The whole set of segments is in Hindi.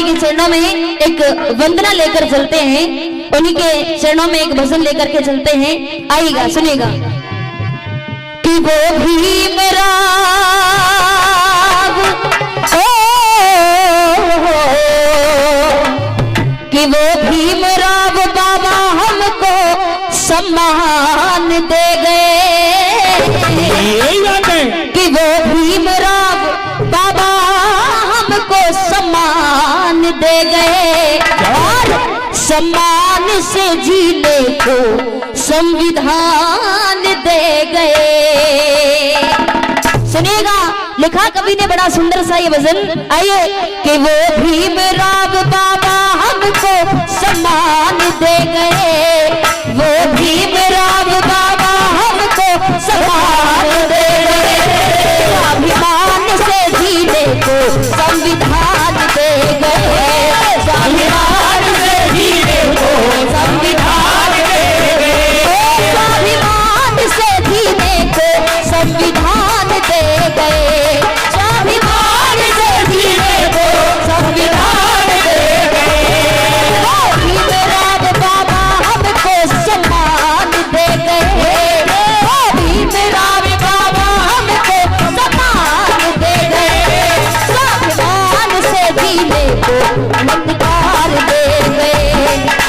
के चरणों में एक वंदना लेकर चलते हैं, उन्हीं के चरणों में एक भजन लेकर के चलते हैं। आइएगा, सुनिएगा। कि वो भीमराव कि वो भीमराव बाबा हमको सम्मान दे गए, कि वो भीमराव बाबा हमको सम्मान दे गए और सम्मान से जीने को संविधान दे गए। सुनिएगा, लिखा कवि ने बड़ा सुंदर सा ये भजन। आइए। कि वो भीमराव बाबा हमको सम्मान दे गए, वो भीमराव बाबा हमको सम्मान दे गए, स्वाभिमान से जीने को संविधान दे गए, स्वाभिमान से जीने को संविधान दे गए, स्वाभिमान से जीने को संविधान दे गए, स्वाभिमान से जीने को संविधान दे गए। भीमराव बाबा हमको सम्मान दे गए, भीमराव बाबा हमको सम्मान दे गए, स्वाभिमान से जीने को अधिकार दे गए,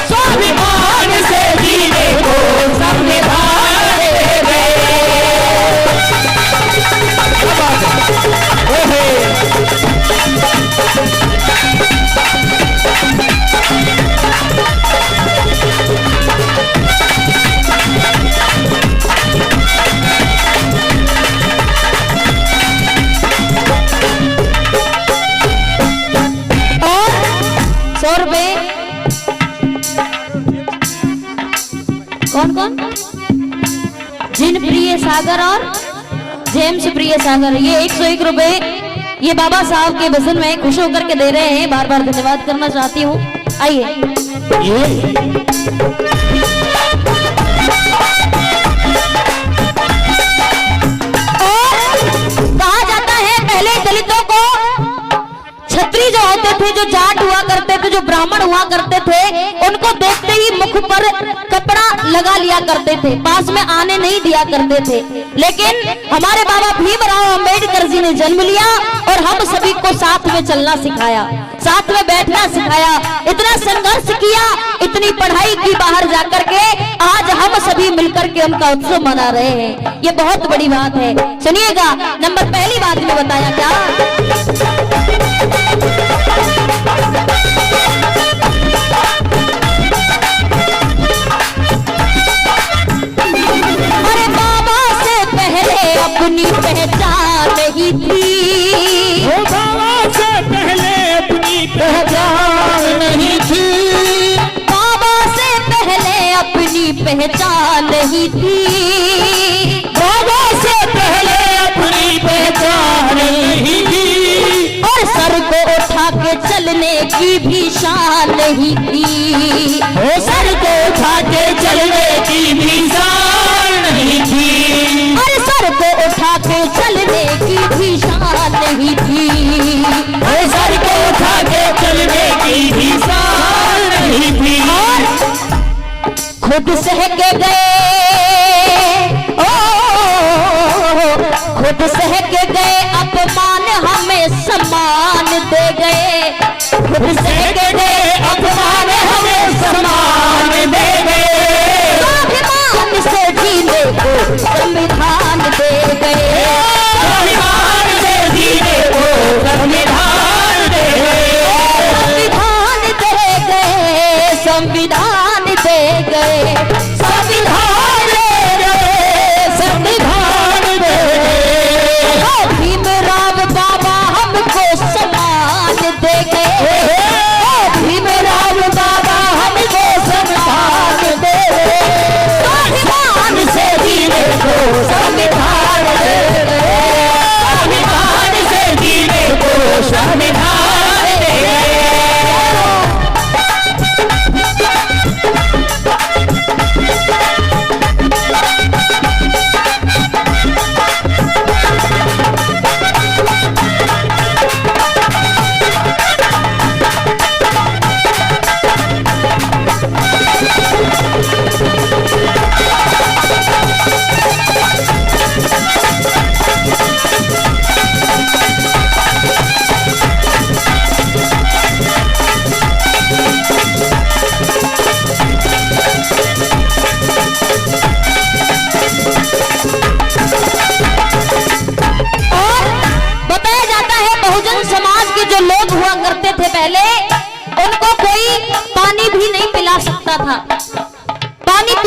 स्वाभिमान से जीने को संविधान दे गए। और 100 रुपए कौन कौन? जिन प्रिय सागर और जेम्स प्रिय सागर, ये 101 रुपए ये बाबा साहब के भजन में खुश होकर के दे रहे हैं। बार बार धन्यवाद करना चाहती हूँ। आइए। कहा जाता है पहले दलितों को छत्री जो होते थे, जो जाट हुआ करते थे, जो ब्राह्मण हुआ करते थे, उनको देखते ही मुख पर कपड़ा लगा लिया करते थे, पास में आने नहीं दिया करते थे। लेकिन हमारे बाबा भीमराव अंबेडकर जी ने जन्म लिया और हम सभी को साथ में चलना सिखाया, साथ में बैठना सिखाया, इतना संघर्ष किया, इतनी पढ़ाई की बाहर जाकर के, आज हम सभी मिलकर के उनका उत्सव मना रहे हैं। ये बहुत बड़ी बात है। सुनिएगा, नंबर पहली बात में बताया क्या? अरे बाबा से पहले अपनी पहचान नहीं थी, बाबा से पहले अपनी पहचान नहीं थी, बाबा से पहले अपनी पहचान नहीं थी, बाबा से पहले अपनी पहचान नहीं थी, और सर को उठा के चलने की भी शान नहीं थी, सर को उठा के चलने की भी शान नहीं थी, और सर को उठा के चलने की भी शान नहीं थी, सर को उठा के चलने की भी शान नहीं थी। और खुद सह के गए, खुद सह के गए अपमान, हमें सम्मान दे गए, खुद सह के गए अपमान, हमें सम्मान दे गए, स्वाभिमान से जीने को संविधान दे गए, स्वाभिमान से जीने को संविधान दे गए, संविधान दे गए, संविधान दे गए, संविधान दे गए, संविधान दे गए। भीमराव बाबा हमको सम्मान दे गए, भीमराव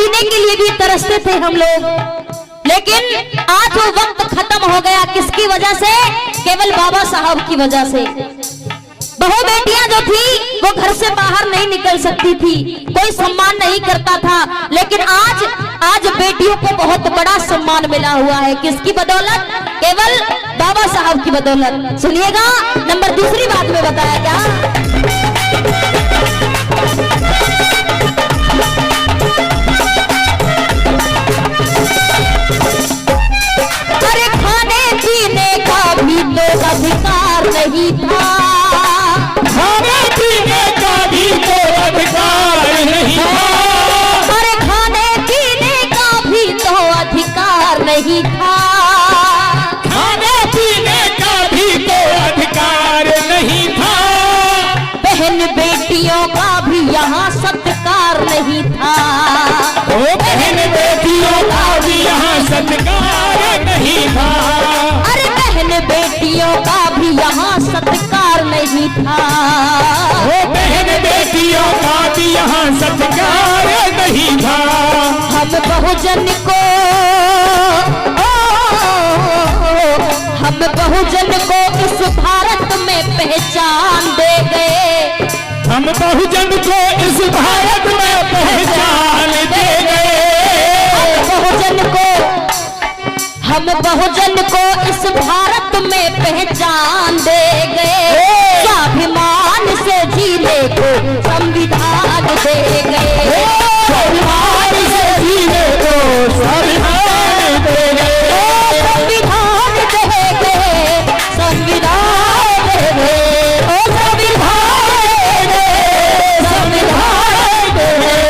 पीने के लिए भी तरसते थे हम लोग, लेकिन आज वो वक्त खत्म हो गया। किसकी वजह से? केवल बाबा साहब की वजह से। बहू बेटियां जो थी वो घर से बाहर नहीं निकल सकती थी, कोई सम्मान नहीं करता था, लेकिन आज बेटियों को बहुत बड़ा सम्मान मिला हुआ है। किसकी बदौलत? केवल बाबा साहब की बदौलत। सुनिएगा, नंबर दूसरी बात में बताया क्या? अरे खाने पीने का भी तो अधिकार नहीं था, खाने पीने का भी तो अधिकार नहीं था। अरे खाने पीने का भी तो अधिकार नहीं था, खाने पीने का भी तो अधिकार नहीं था। बहन बेटियों का भी यहाँ सत्कार नहीं था, ओ बहन बेटियों का भी यहाँ सत्कार नहीं था। अरे बहन बेटियों का भी यहाँ सत्कार नहीं था, ओ बहन बेटियों का भी यहाँ सत्कार नहीं था। हम बहुजन को हम बहुजन को इस भारत में पहचान दे गए, हम बहुजन को इस भारत में पहचान दे गए। हम बहुजन को इस भारत में पहचान दे गए, स्वाभिमान से जीने को संविधान दे गए, स्वाभिमान से जीने को संविधान दे गए, संविधान दे गए, संविधान दे गए, ओ संविधान दे गए, संविधान दे गए।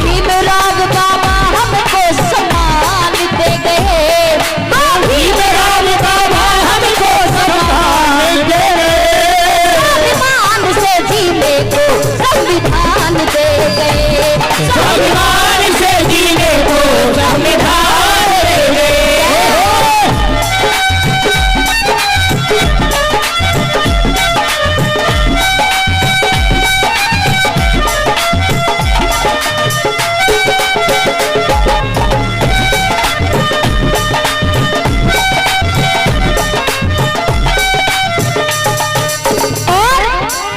भीमराव बाबा हमको सम्मान दे गए, भीमराव बाबा हमको सम्मान दे गए, स्वाभिमान से जीने को संविधान दे गए, स्वाभिमान से जीने को संविधान दे गए। और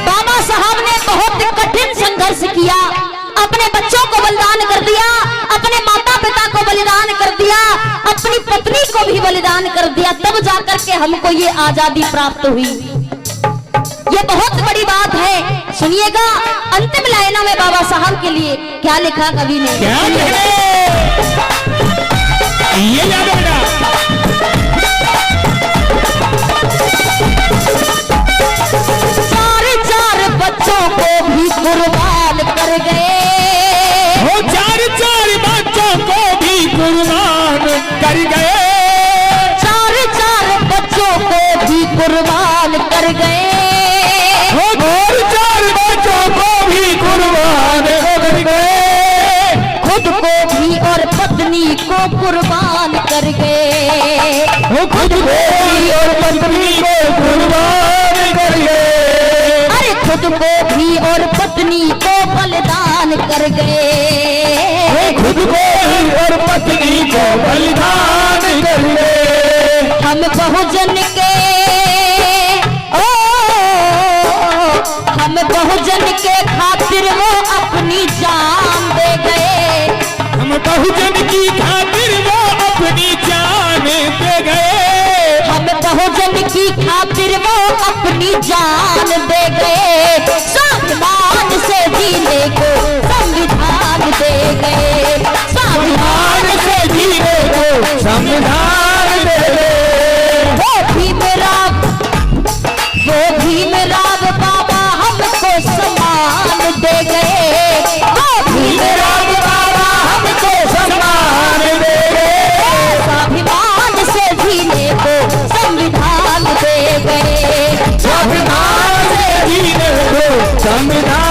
बाबा साहब ने बहुत कठिन संघर्ष किया, अपने बच्चों को बलिदान कर दिया, अपने माता पिता को बलिदान कर दिया, अपनी पत्नी को भी बलिदान कर दिया, तब जाकर के हमको ये आजादी प्राप्त हुई। ये बहुत बड़ी बात है। सुनिएगा, अंतिम लाइनों में बाबा साहब के लिए क्या लिखा कवि ने। क्या ये याद है बेटा? चार बच्चों को भी कुर्बान कर गए, वो चार बच्चों को भी कुर्बान कर गए, चार बच्चों को भी कुर्बान कर गए, और चार बच्चों को भी कुर्बान कर गए, खुद को भी और पत्नी को कुर्बान कर गए, वो खुद को भी और पत्नी को कुर्बान कर गए, अरे खुद को भी और पत्नी को बलिदान कर गए, वो खुद को ही और पत्नी को बलिदान कर गए। हम बहुजन के हम बहुजन के खातिर वो अपनी जान दे गए, हम बहुजन की खातिर वो अपनी जान दे गए, हम बहुजन की खातिर वो अपनी जान दे गए, स्वाभिमान से जीने को संविधान दे गए, स्वाभिमान से जीने को संविधान दे गए। वो भीमराव बाबा हमको सम्मान दे गए, वो भीमराव बाबा हमको सम्मान दे गए, स्वाभिमान से जीने को संविधान दे गए, स्वाभिमान से जीने को संविधान